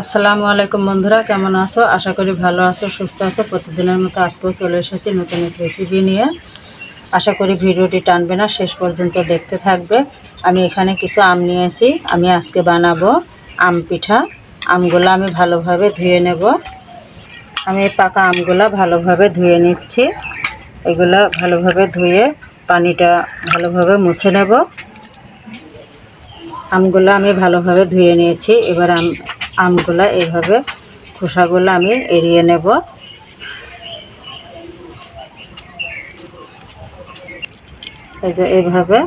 আসসালামু আলাইকুম বন্ধুরা, কেমন আছো? আশা করি ভালো আছো, সুস্থ আছো। প্রতিদিনের মতো আজকেও চলে এসেছি নতুন এক রেসিপি নিয়ে। আশা করি ভিডিওটি টানবে না, শেষ পর্যন্ত দেখতে থাকবে। আমি এখানে কিছু আম নিয়েছি, আমি আজকে বানাবো আম পিঠা। আমগুলো আমি ভালোভাবে ধুয়ে নেব। আমি এই পাকা আমগুলো ভালোভাবে ধুয়ে নিচ্ছি। এগুলো ভালোভাবে ধুয়ে পানিটা ভালোভাবে মুছে নেব। আমগুলো আমি ভালোভাবে ধুয়ে নিয়েছি। এবার আমগুলো এইভাবে খোসাগুলো আমি এড়িয়ে নেব। এই যে এইভাবে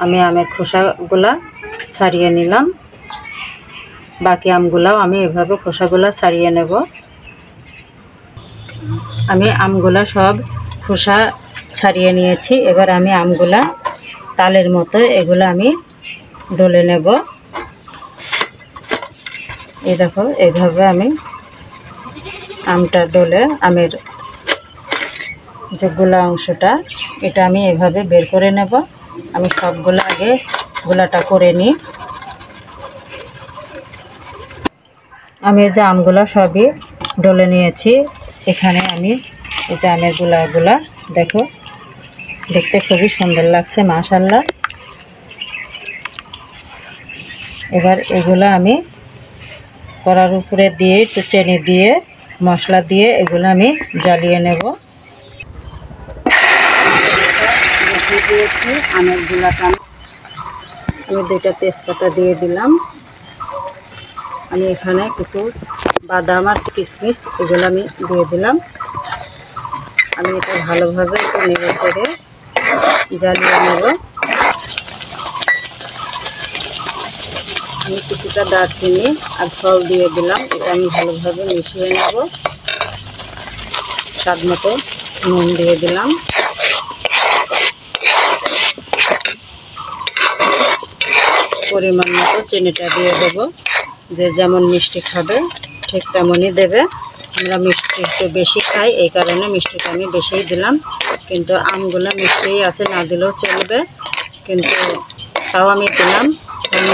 আমি আমের খোসাগুলো ছাড়িয়ে নিলাম। বাকি আমগুলাও আমি এভাবে খোসাগুলো ছাড়িয়ে নেব। আমি আমগুলা সব খোসা ছাড়িয়ে নিয়েছি। এবার আমি আমগুলা তালের মতো এগুলো আমি ডলে নেব। এই দেখো, এইভাবে আমি আমটা ডলে আমের যে গোলা অংশটা এটা আমি এভাবে বের করে নেব। আমি সবগুলো আগে গোলাটা করে নিই। আমি এই যে আমগুলো সবই ডলে নিয়েছি। এখানে আমি এই যে আমের গোলাগুলা দেখো, দেখতে খুবই সুন্দর লাগছে, মাশাআল্লাহ। এবার এগুলো আমি কড়ার উপরে দিয়ে একটু চিনি দিয়ে মশলা দিয়ে এগুলো আমি জ্বালিয়ে নেব। দিয়েছি আমের গোলাটা, আমি দুইটা তেজপাতা দিয়ে দিলাম। আমি এখানে কিছু বাদাম আর কিশমিশ এগুলো আমি দিয়ে দিলাম। আমি এটা ভালোভাবে একটু নেড়ে চেড়ে জ্বালিয়ে নেব। আমি কিছুটা দারচিনি আর ফল দিয়ে দিলাম। এটা আমি ভালোভাবে মিশিয়ে নেব। স্বাদ মতো নুন দিয়ে দিলাম। পরিমাণ মতো চিনিটা দিয়ে দেব। যে যেমন মিষ্টি খাবে ঠিক তেমনই দেবে। আমরা মিষ্টি একটু বেশি খাই, এই কারণে মিষ্টিটা আমি বেশিই দিলাম। কিন্তু আমগুলো মিষ্টিই আছে, না দিলেও চলবে, কিন্তু তাও আমি দিলাম।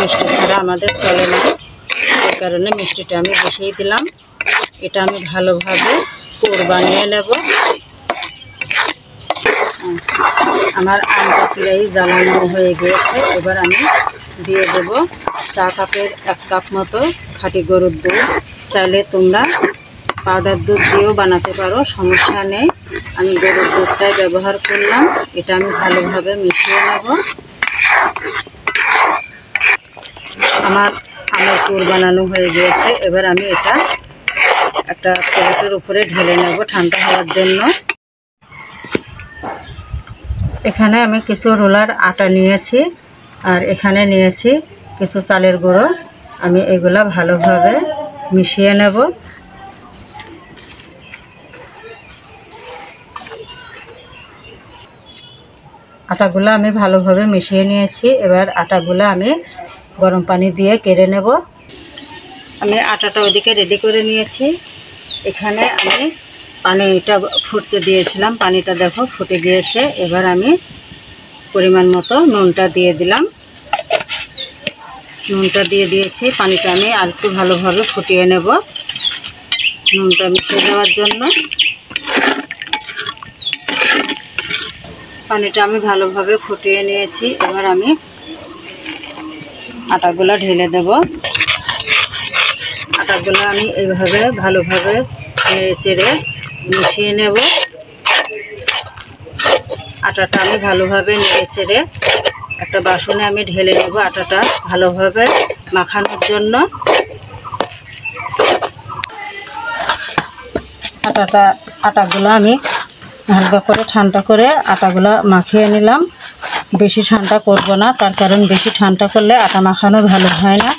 মিষ্টি ছাড়া আমাদের চলে না, এই কারণে মিষ্টিটা আমি বেশিই দিলাম। এটা আমি ভালোভাবে পুর বানিয়ে নেব। আমার আমটা প্রায় জ্বালানো হয়ে গিয়েছে। এবার আমি দিয়ে দেব চা কাপের 1 কাপ মতো খাঁটি গরুর দুধ। চাইলে তোমরা পাউডার দুধ দিয়েও বানাতে পারো, সমস্যা নেই। আমি গরুর দুধটাই ব্যবহার করলাম। এটা আমি ভালোভাবে মিশিয়ে নেব। আমার আমের পুর বানানো হয়ে গিয়েছে। এবার আমি এটা একটা প্লেটের উপরে ঢেলে নেব ঠান্ডা হওয়ার জন্য। এখানে আমি কিছু রোলার আটা নিয়েছি আর এখানে নিয়েছি কিছু চালের গুঁড়ো। আমি এগুলা ভালোভাবে মিশিয়ে নেব। আটাগুলো আমি ভালোভাবে মিশিয়ে নিয়েছি। এবার আটাগুলো আমি গরম পানি দিয়ে কেড়ে নেব। আমি আটাটা ওইদিকে রেডি করে নিয়েছি। এখানে আমি পানিটা ফুটতে দিয়েছিলাম, পানিটা দেখো ফুটে গিয়েছে। এবার আমি পরিমাণ মতো নুনটা দিয়ে দিলাম। নুনটা দিয়ে দিয়েছি। পানিটা আমি আর একটু ভালোভাবে ফুটিয়ে নেব নুনটা মিশে যাওয়ার জন্য। পানিটা আমি ভালোভাবে ফুটিয়ে নিয়েছি। এবার আমি আটাগুলো ঢেলে দেব। আটাগুলো আমি এইভাবে ভালোভাবে নেড়ে চেড়ে মিশিয়ে নেব। আটাটা আমি ভালোভাবে নেড়ে চেড়ে একটা বাসনে আমি ঢেলে নেব আটাটা ভালোভাবে মাখানোর জন্য। আটাগুলো আমি হালকা করে ঠান্ডা করে আটাগুলো মাখিয়ে নিলাম। বেশি ঠান্ডা করব না, তার কারণ বেশি ঠান্ডা করলে আটা মাখানো ভালো হয় না,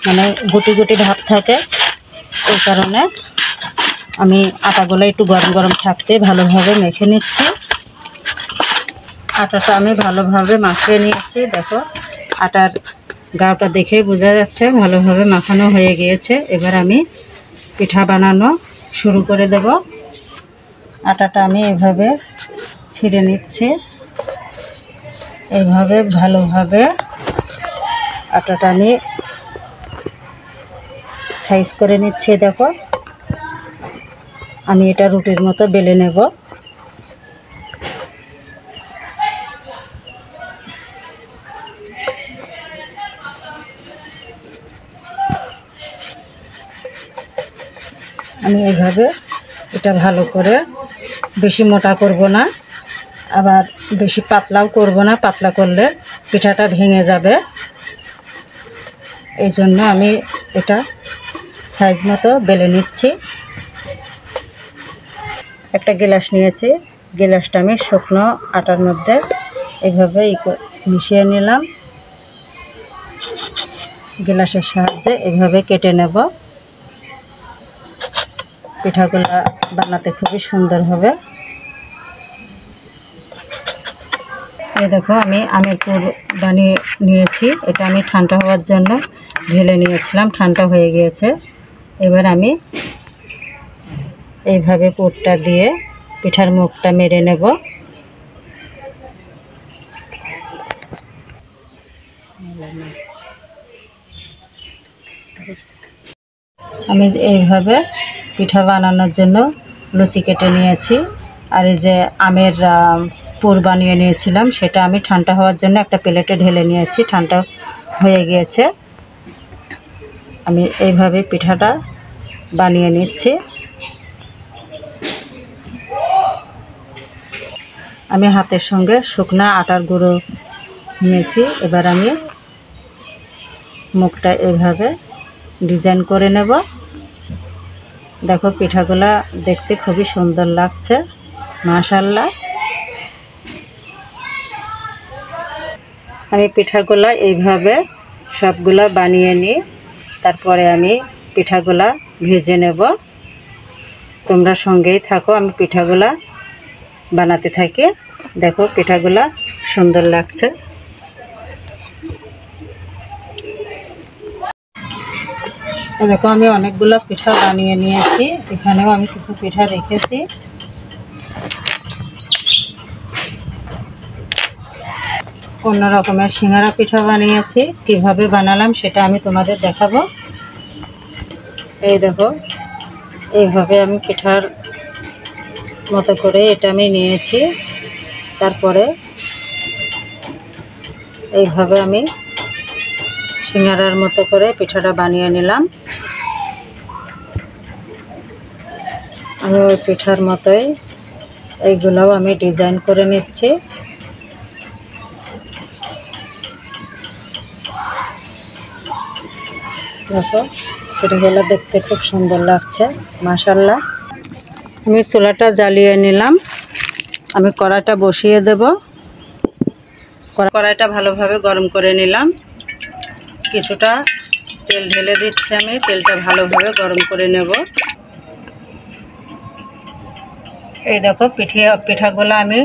মানে গুটি গুটি ভাব থাকে। এই কারণে আমি আটাগুলো একটু গরম গরম থাকতে ভালোভাবে মেখে নিচ্ছি। আটাটা আমি ভালোভাবে মাখিয়ে নিয়েছি। দেখো, আটার গাওটা দেখে বোঝা যাচ্ছে ভালোভাবে মাখানো হয়ে গিয়েছে। এবার আমি পিঠা বানানো শুরু করে দেব। আটাটা আমি এভাবে ছিঁড়ে নিচ্ছি। এইভাবে ভালোভাবে আটাটা আমি সাইজ করে নিচ্ছি। দেখো আমি এটা রুটির মতো বেলে নেব। আমি এইভাবে এটা ভালো করে বেশি মোটা করব না, আবার বেশি পাতলাও করব না, পাতলা করলে পিঠাটা ভেঙে যাবে। এই জন্য আমি এটা সাইজ মতো বেলে নিচ্ছি। একটা গ্লাস নিয়েছি, গ্লাসটা আমি শুকনো আটার মধ্যে এইভাবে মিশিয়ে নিলাম। গ্লাসের সাহায্যে এইভাবে কেটে নেব। পিঠাগুলো বানাতে খুবই সুন্দর হবে। এই দেখো আমি আমের পুর বানিয়ে নিয়েছি। এটা আমি ঠান্ডা হওয়ার জন্য ঢেলে নিয়েছিলাম, ঠান্ডা হয়ে গিয়েছে। এবার আমি এইভাবে পুরটা দিয়ে পিঠার মুখটা মেরে নেব। আমি এইভাবে পিঠা বানানোর জন্য লুচি কেটে নিয়েছি। আর এই যে আমের পুর বানিয়ে নিয়েছিলাম, সেটা আমি ঠান্ডা হওয়ার জন্য একটা প্লেটে ঢেলে নিয়েছি। ঠান্ডা হয়ে গিয়েছে। আমি এইভাবে পিঠাটা বানিয়ে নিচ্ছি। আমি হাতের সঙ্গে শুকনা আটার গুঁড়ো নিয়েছি। এবার আমি মুখটা এইভাবে ডিজাইন করে নেব। দেখো পিঠাগুলা দেখতে খুবই সুন্দর লাগছে, মাশাআল্লাহ। আমি পিঠাগুলা এইভাবে সবগুলা বানিয়ে নিই, তারপরে আমি পিঠাগুলা ভেজে নেব। তোমরা সঙ্গেই থাকো, আমি পিঠাগুলা বানাতে থাকি। দেখো পিঠাগুলা সুন্দর লাগছে। দেখো আমি অনেকগুলো পিঠা বানিয়ে নিয়েছি। এখানেও আমি কিছু পিঠা রেখেছি। অন্য রকমের সিঙ্গারা পিঠা বানিয়েছি। কিভাবে বানালাম সেটা আমি তোমাদের দেখাবো। এই দেখো এইভাবে আমি পিঠার মতো করে এটা আমি নিয়েছি। তারপরে এইভাবে আমি সিঙ্গারার মতো করে পিঠাটা বানিয়ে নিলাম। আমি ওই পিঠার মতোই এইগুলোও আমি ডিজাইন করে নিচ্ছি। দেখো পিঠাগুলো দেখতে খুব সুন্দর লাগছে, মাশাআল্লাহ। আমি চুলাটা জ্বালিয়ে নিলাম। আমি কড়াইটা বসিয়ে দেব। কড়াইটা ভালোভাবে গরম করে নিলাম। কিছুটা তেল ঢেলে দিচ্ছি। আমি তেলটা ভালোভাবে গরম করে নেব। এই দেখো পিঠাগুলো আমি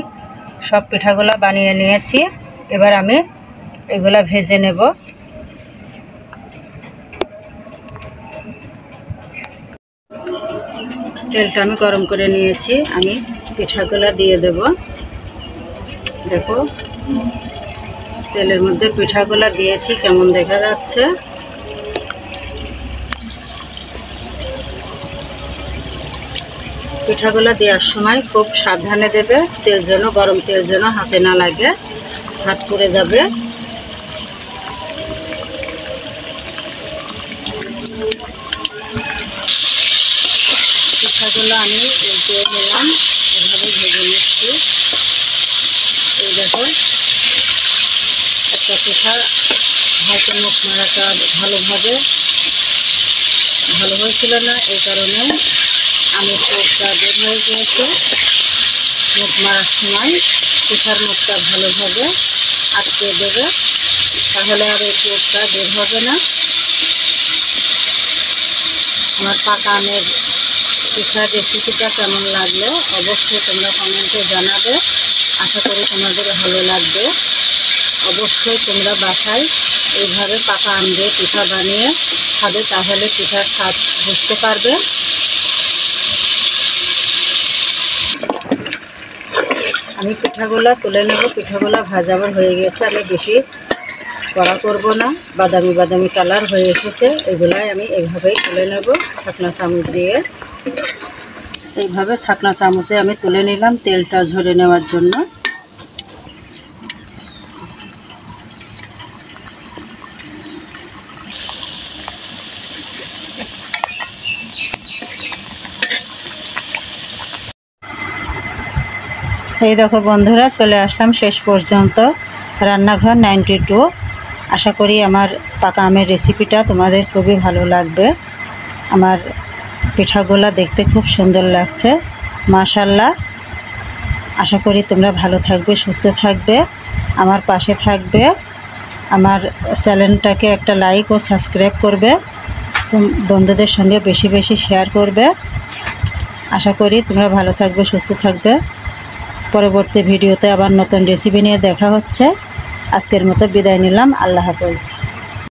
সব পিঠাগুলো বানিয়ে নিয়েছি। এবার আমি এগুলা ভেজে নেব। তেলটা আমি গরম করে নিয়েছি। আমি পিঠাগুলো দিয়ে দেব। দেখো তেলের মধ্যে পিঠাগুলো দিয়েছি, কেমন দেখা যাচ্ছে। পিঠাগুলো দেওয়ার সময় খুব সাবধানে দেবে, তেল যেন গরম তেল যেন হাতে না লাগে, হাত পুড়ে যাবে। পিঠাগুলো আমি উল্টে নিলাম, এভাবে ভেজে নিচ্ছি। এই দেখো একটা পিঠা হয়তো মুখ মারাটা ভালোভাবে ভালো হয়েছিল না, এই কারণে আমি মুখটা বের হয়ে গিয়েছে। মুখ মারার সময় পিঠার মুখটা ভালোভাবে আটকে দেবে, তাহলে আর এই মুখটা বের হবে না। আমার পাকা আমের পিঠার রেসিপিটা কেমন লাগলো অবশ্যই তোমরা কমেন্টে জানাবে। আশা করি তোমাদের ভালো লাগবে। অবশ্যই তোমরা বাসায় এইভাবে পাকা আম দিয়ে পিঠা বানিয়ে খাবে, তাহলে পিঠার স্বাদ বুঝতে পারবে। আমি পিঠাগুলো তুলে নেব। পিঠাগুলো ভাজাবার হয়ে গেছে। আমি বেশি কড়া করব না, বাদামি বাদামি কালার হয়ে এসেছে। এগুলাই আমি এইভাবেই তুলে নেব ছাকনা চামচ দিয়ে। এইভাবে ছাকনা চামচে আমি তুলে নিলাম তেলটা ঝরে নেওয়ার জন্য। এই দেখো বন্ধুরা, চলে আসলাম শেষ পর্যন্ত রান্নাঘর 92। আশা করি আমার পাকা আমের রেসিপিটা তোমাদের খুবই ভালো লাগবে। আমার পিঠাগুলা দেখতে খুব সুন্দর লাগছে, মাশাআল্লাহ। আশা করি তোমরা ভালো থাকবে, সুস্থ থাকবে, আমার পাশে থাকবে। আমার চ্যানেলটাকে একটা লাইক ও সাবস্ক্রাইব করবে, বন্ধুদের সঙ্গে বেশি বেশি শেয়ার করবে। আশা করি তোমরা ভালো থাকবে, সুস্থ থাকবে। পরবর্তী ভিডিওতে আবার নতুন রেসিপি নিয়ে দেখা হচ্ছে। আজকের মতো বিদায় নিলাম, আল্লাহ হাফেজ।